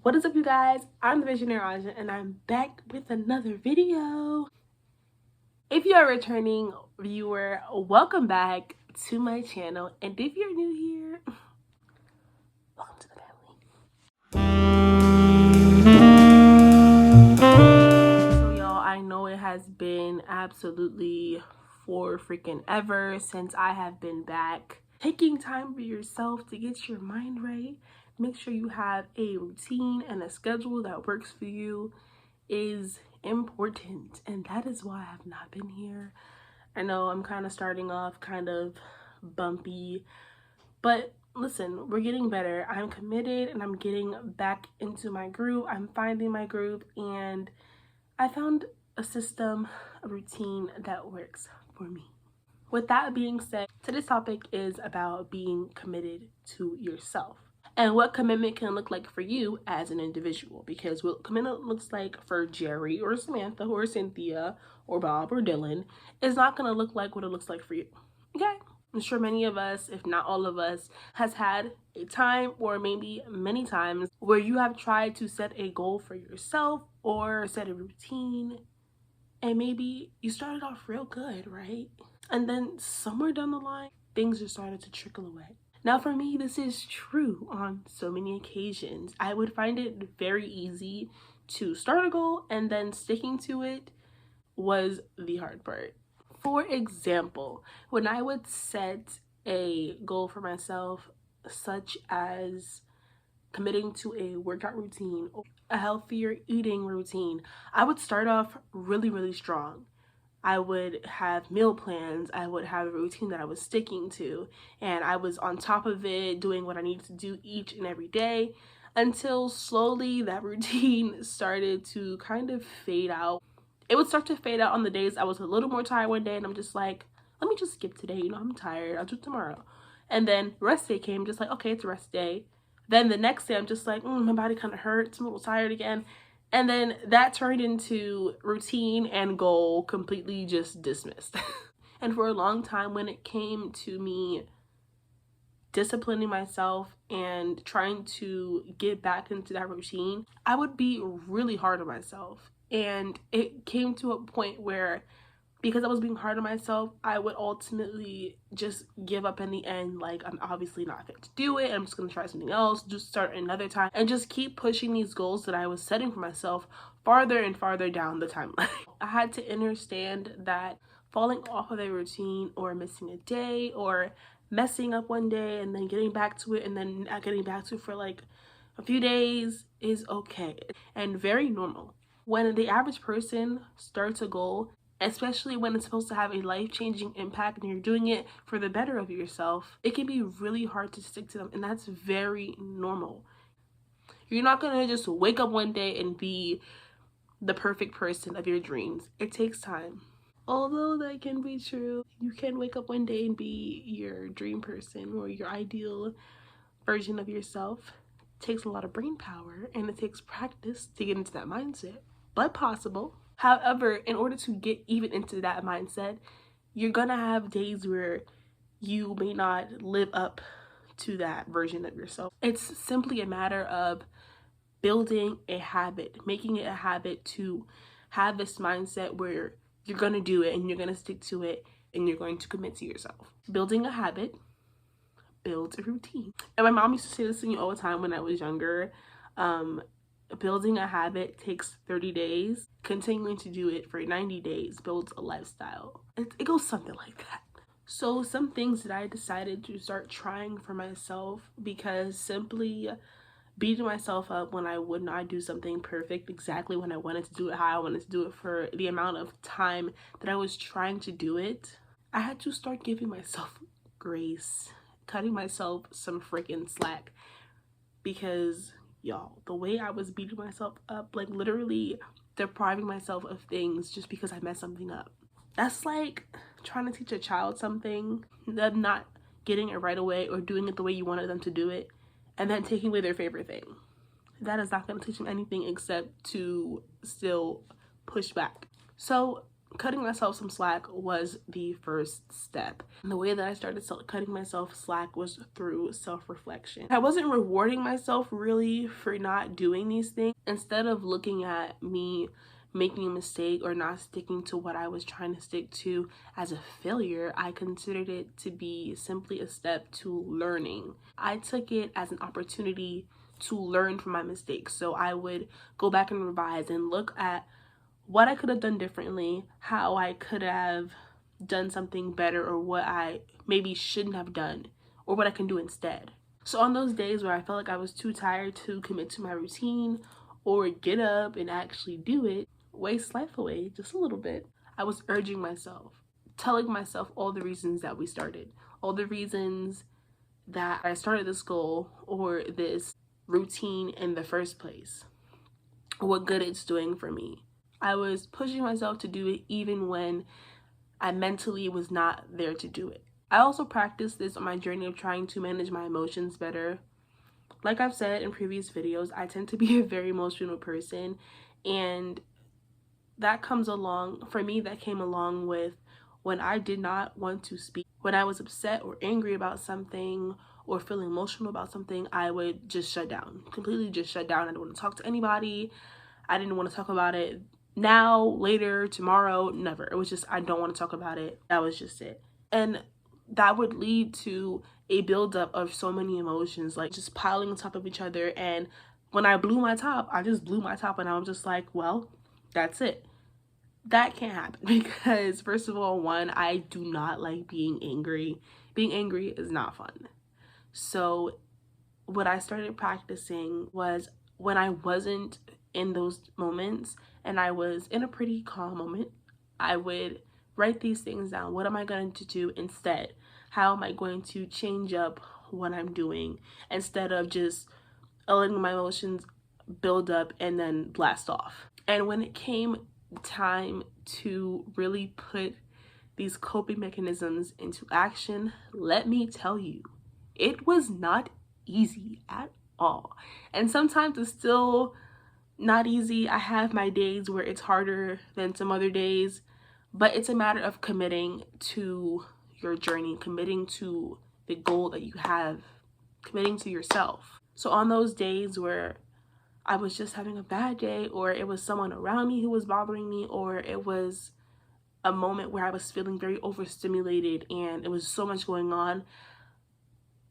What is up, you guys? I'm the Visionary Aja, and I'm back with another video. If you're a returning viewer, welcome back to my channel, and if you're new here, welcome to the family. So y'all, I know it has been absolutely for freaking ever since I have been back. Taking time for yourself to get your mind right, make sure you have a routine and a schedule that works for you is important, and that is why I've not been here. I know I'm kind of starting off kind of bumpy, but listen, we're getting better. I'm committed and I'm getting back into my groove. I'm finding my groove, and I found a system, a routine that works for me. With that being said, today's topic is about being committed to yourself and what commitment can look like for you as an individual, because what commitment looks like for Jerry or Samantha or Cynthia or Bob or Dylan is not going to look like what it looks like for you. Okay? I'm sure many of us, if not all of us, has had a time or maybe many times where you have tried to set a goal for yourself or set a routine, and maybe you started off real good, right? And then somewhere down the line, things just started to trickle away. Now for me, this is true on so many occasions. I would find it very easy to start a goal, and then sticking to it was the hard part. For example, when I would set a goal for myself, such as committing to a workout routine or a healthier eating routine, I would start off really strong. I would have meal plans, I would have a routine that I was sticking to, and I was on top of it, doing what I needed to do each and every day, until slowly that routine started to kind of fade out. It would start to fade out on the days I was a little more tired one day, and I'm just like, let me just skip today, I'm tired, I'll do it tomorrow. And then rest day came, just like, okay, it's a rest day. Then the next day I'm just like, my body kind of hurts, I'm a little tired again. And then that turned into routine and goal completely just dismissed. And for a long time, when it came to me disciplining myself and trying to get back into that routine, I would be really hard on myself. And it came to a point where, because I was being hard on myself, I would ultimately just give up in the end. Like, I'm obviously not fit to do it. I'm just going to try something else, just start another time, and just keep pushing these goals that I was setting for myself farther and farther down the timeline. I had to understand that falling off of a routine or missing a day or messing up one day and then getting back to it and then not getting back to it for like a few days is okay and very normal. When the average person starts a goal, especially when it's supposed to have a life-changing impact and you're doing it for the better of yourself, it can be really hard to stick to them, and that's very normal. You're not gonna just wake up one day and be the perfect person of your dreams. It takes time. Although that can be true, you can wake up one day and be your dream person or your ideal version of yourself. It takes a lot of brain power and it takes practice to get into that mindset, but possible. However, in order to get even into that mindset, you're gonna have days where you may not live up to that version of yourself. It's simply a matter of building a habit, making it a habit to have this mindset where you're gonna do it and you're gonna stick to it and you're going to commit to yourself. Building a habit builds a routine. And my mom used to say this to me all the time when I was younger. Building a habit takes 30 days. Continuing to do it for 90 days builds a lifestyle. It goes something like that. So some things that I decided to start trying for myself, because simply beating myself up when I would not do something perfect exactly when I wanted to do it, how I wanted to do it, for the amount of time that I was trying to do it, I had to start giving myself grace, cutting myself some freaking slack. Because y'all, the way I was beating myself up, like literally depriving myself of things just because I messed something up, that's like trying to teach a child something, them not getting it right away or doing it the way you wanted them to do it, and then taking away their favorite thing. That is not going to teach them anything except to still push back. So cutting myself some slack was the first step. And the way that I started cutting myself slack was through self-reflection. I wasn't rewarding myself really for not doing these things. Instead of looking at me making a mistake or not sticking to what I was trying to stick to as a failure, I considered it to be simply a step to learning. I took it as an opportunity to learn from my mistakes. So I would go back and revise and look at what I could have done differently, how I could have done something better, or what I maybe shouldn't have done, or what I can do instead. So on those days where I felt like I was too tired to commit to my routine or get up and actually do it, waste life away just a little bit, I was urging myself, telling myself all the reasons that we started, all the reasons that I started this goal or this routine in the first place, what good it's doing for me. I was pushing myself to do it even when I mentally was not there to do it. I also practiced this on my journey of trying to manage my emotions better. Like I've said in previous videos, I tend to be a very emotional person, and that came along with when I did not want to speak. When I was upset or angry about something or feeling emotional about something, I would just shut down, completely just shut down. I didn't want to talk to anybody. I didn't want to talk about it now, later, tomorrow, never. It was just, I don't want to talk about it. That was just it. And that would lead to a buildup of so many emotions, like just piling on top of each other. And when I blew my top, I just blew my top, and I was just like, well, that's it. That can't happen because, first of all, one, I do not like being angry. Being angry is not fun. So what I started practicing was, when I wasn't in those moments and I was in a pretty calm moment, I would write these things down. What am I going to do instead? How am I going to change up what I'm doing instead of just letting my emotions build up and then blast off? And when it came time to really put these coping mechanisms into action, let me tell you, it was not easy at all. And sometimes it's still not easy. I have my days where it's harder than some other days, but it's a matter of committing to your journey, committing to the goal that you have, committing to yourself. So on those days where I was just having a bad day, or it was someone around me who was bothering me, or it was a moment where I was feeling very overstimulated and it was so much going on,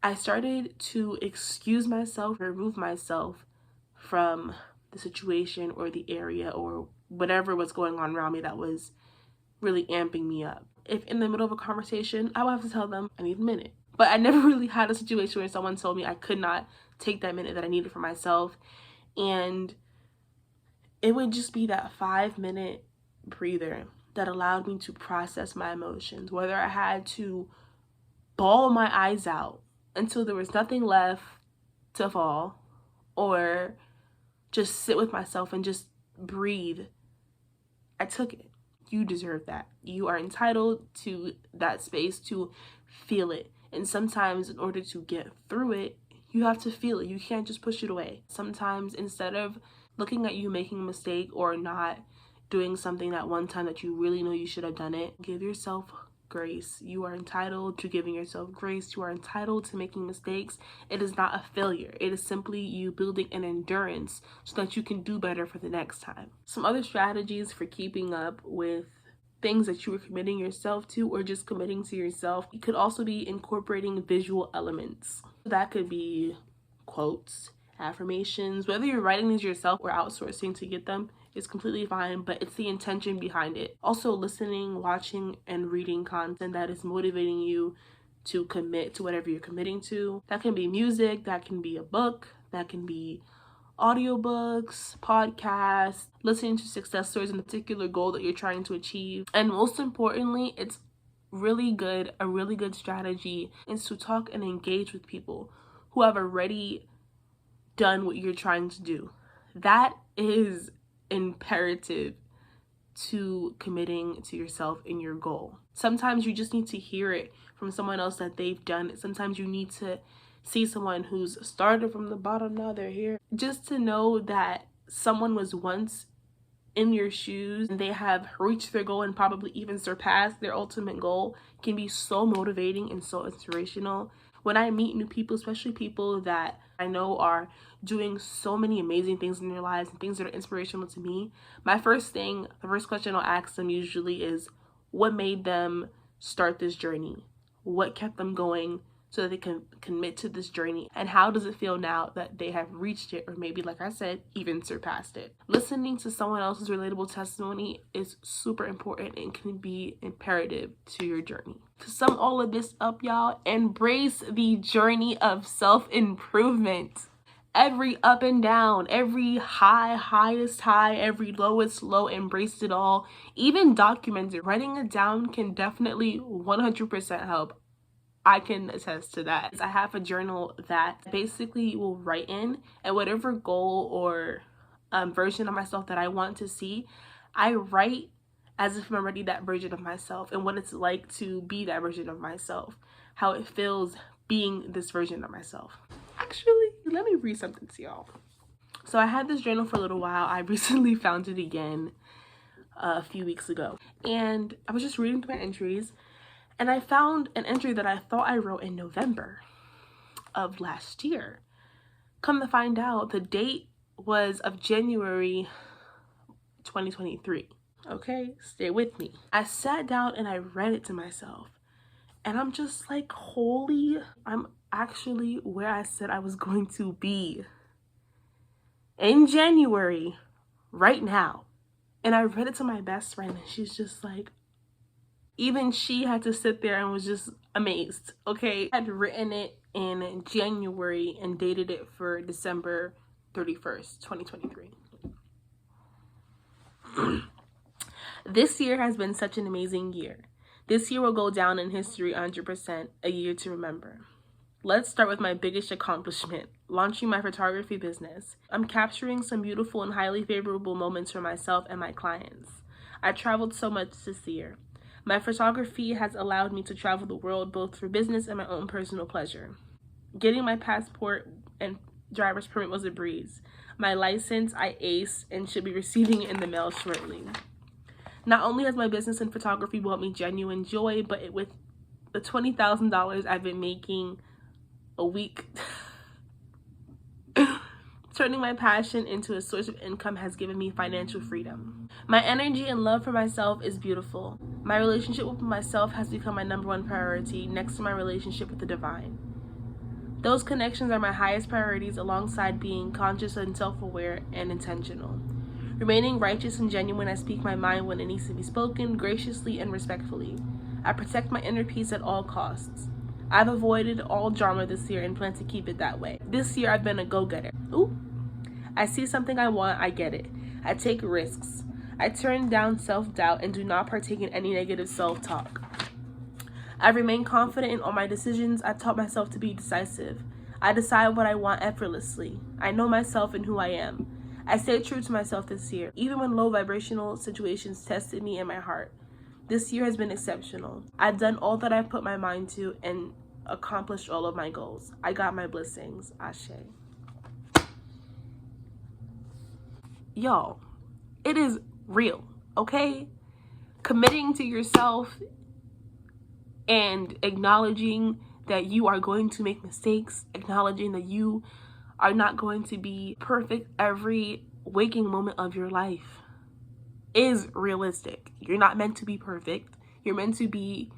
I started to excuse myself, remove myself from the situation or the area or whatever was going on around me that was really amping me up. If in the middle of a conversation, I would have to tell them I need a minute. But I never really had a situation where someone told me I could not take that minute that I needed for myself. And it would just be that 5-minute breather that allowed me to process my emotions, whether I had to bawl my eyes out until there was nothing left to fall, or just sit with myself and just breathe. I took it. You deserve that. You are entitled to that space to feel it. And sometimes in order to get through it, you have to feel it. You can't just push it away. Sometimes instead of looking at you making a mistake or not doing something that one time that you really know you should have done it, give yourself grace. You are entitled to giving yourself grace. You are entitled to making mistakes. It is not a failure. It is simply you building an endurance so that you can do better for the next time. Some other strategies for keeping up with things that you are committing yourself to, or just committing to yourself, it could also be incorporating visual elements. That could be quotes, affirmations. Whether you're writing these yourself or outsourcing to get them, is completely fine, but it's the intention behind it. Also listening, watching, and reading content that is motivating you to commit to whatever you're committing to. That can be music, that can be a book, that can be audiobooks, podcasts, listening to success stories in a particular goal that you're trying to achieve. And most importantly, it's a really good strategy is to talk and engage with people who have already done what you're trying to do. That is imperative to committing to yourself and your goal. Sometimes you just need to hear it from someone else that they've done it. Sometimes you need to see someone who's started from the bottom, now they're here, just to know that someone was once in your shoes and they have reached their goal and probably even surpassed their ultimate goal can be so motivating and so inspirational. When I meet new people, especially people that I know are doing so many amazing things in their lives and things that are inspirational to me, the first question I'll ask them usually is, what made them start this journey? What kept them going so that they can commit to this journey? And how does it feel now that they have reached it, or maybe, like I said, even surpassed it? Listening to someone else's relatable testimony is super important and can be imperative to your journey. To sum all of this up, y'all, embrace the journey of self-improvement. Every up and down, every highest high, every lowest low, embrace it all. Even document it. Writing it down can definitely 100% help. I can attest to that. I have a journal that basically will write in, and whatever goal or version of myself that I want to see, I write as if I'm already that version of myself and what it's like to be that version of myself, how it feels being this version of myself. Actually, let me read something to y'all. So I had this journal for a little while. I recently found it again a few weeks ago, and I was just reading through my entries, and I found an entry that I thought I wrote in November of last year. Come to find out, the date was of January 2023. Okay, stay with me. I sat down and I read it to myself, and I'm just like, holy, I'm actually where I said I was going to be in January right now. And I read it to my best friend, and she's just like, even she had to sit there and was just amazed. Okay, I had written it in January and dated it for December 31st, 2023. This year has been such an amazing year. This year will go down in history 100%, a year to remember. Let's start with my biggest accomplishment, launching my photography business. I'm capturing some beautiful and highly favorable moments for myself and my clients. I traveled so much this year. My photography has allowed me to travel the world both for business and my own personal pleasure. Getting my passport and driver's permit was a breeze. My license I aced and should be receiving it in the mail shortly. Not only has my business in photography brought me genuine joy, but with the $20,000 I've been making a week, turning my passion into a source of income has given me financial freedom. My energy and love for myself is beautiful. My relationship with myself has become my #1 priority, next to my relationship with the divine. Those connections are my highest priorities, alongside being conscious and self-aware and intentional. Remaining righteous and genuine, I speak my mind when it needs to be spoken, graciously and respectfully. I protect my inner peace at all costs. I've avoided all drama this year and plan to keep it that way. This year I've been a go-getter. Ooh. I see something I want, I get it. I take risks. I turn down self-doubt and do not partake in any negative self-talk. I remain confident in all my decisions. I've taught myself to be decisive. I decide what I want effortlessly. I know myself and who I am. I stay true to myself this year, even when low vibrational situations tested me and my heart. This year has been exceptional. I've done all that I've put my mind to and accomplished all of my goals. I got my blessings. Ashe. Y'all, it is real, okay? Committing to yourself and acknowledging that you are going to make mistakes, acknowledging that you are not going to be perfect every waking moment of your life is realistic. You're not meant to be perfect. You're meant to be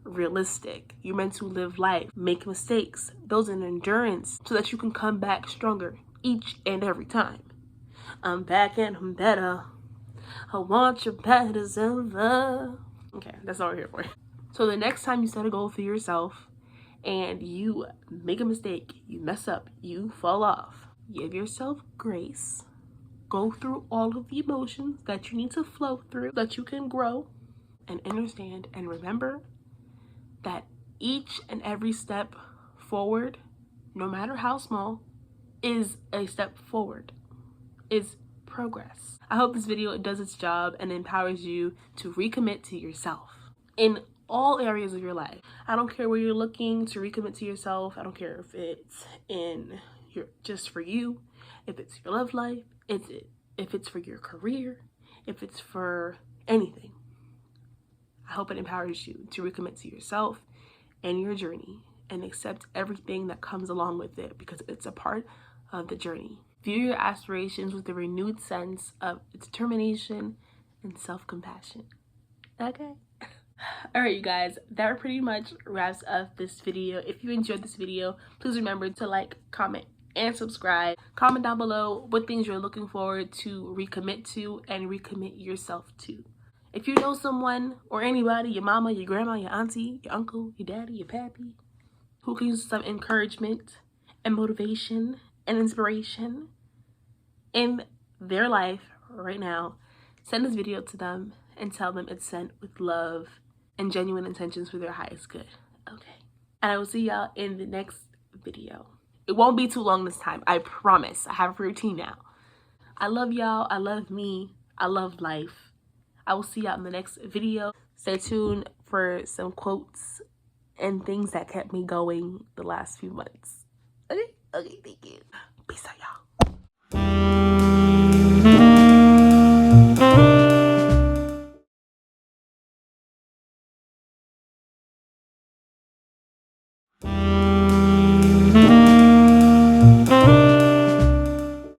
realistic. You're meant to live life, make mistakes, build an endurance so that you can come back stronger each and every time. I'm back and I'm better. I want your better ever. Okay, that's all we're here for. So the next time you set a goal for yourself and you make a mistake, you mess up, you fall off, give yourself grace. Go through all of the emotions that you need to flow through, so that you can grow and understand and remember that each and every step forward, no matter how small, is a step forward, is progress. I hope this video does its job and empowers you to recommit to yourself in all areas of your life. I don't care where you're looking to recommit to yourself. I don't care if it's in your just for you, if it's your love life, if it's for your career, if it's for anything. I hope it empowers you to recommit to yourself and your journey and accept everything that comes along with it, because it's a part of the journey. View your aspirations with a renewed sense of determination and self-compassion. Okay. All right, you guys, that pretty much wraps up this video. If you enjoyed this video, please remember to like, comment, and subscribe. Comment down below what things you're looking forward to recommit to and recommit yourself to. If you know someone or anybody, your mama, your grandma, your auntie, your uncle, your daddy, your pappy, who can use some encouragement and motivation and inspiration in their life right now, send this video to them and tell them it's sent with love and genuine intentions for their highest good. Okay. And I will see y'all in the next video. It won't be too long this time, I promise. I have a routine now. I love y'all. I love me. I love life. I will see y'all in the next video. Stay tuned for some quotes and things that kept me going the last few months. Okay? Okay, thank you. Peace out, y'all.